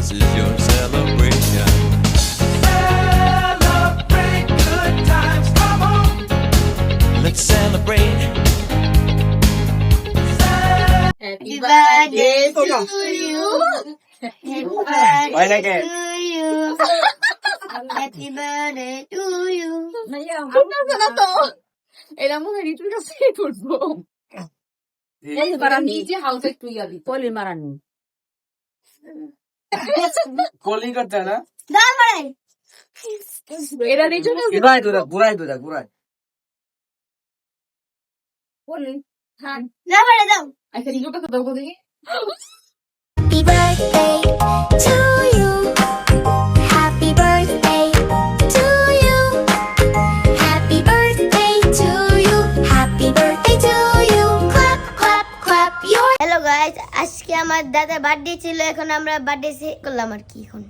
This is your celebration. Celebrate good times, come on. Let's celebrate. Happy birthday to you. Happy birthday to you. Happy birthday to you. না তো এরা মনে হয় রিতুর কাছে পড়বো নিজে হাউসে একটু ইয়াবি কলি মারানি কলিং করতে না দাও বাড়াই। এরা রিতুর কাছে ঘুরাই বলি হ্যাঁ দাও বাড়াই দাও। আচ্ছা রিতুর কাছে দাও দেখি Happy birthday to you. Happy birthday to you. Happy birthday to you. Happy birthday to you. Clap, clap, clap your hello guys, আজকে আমার দাদার বার্থডে ছিল, এখন আমরা বার্থডে করলাম আর কি এখন।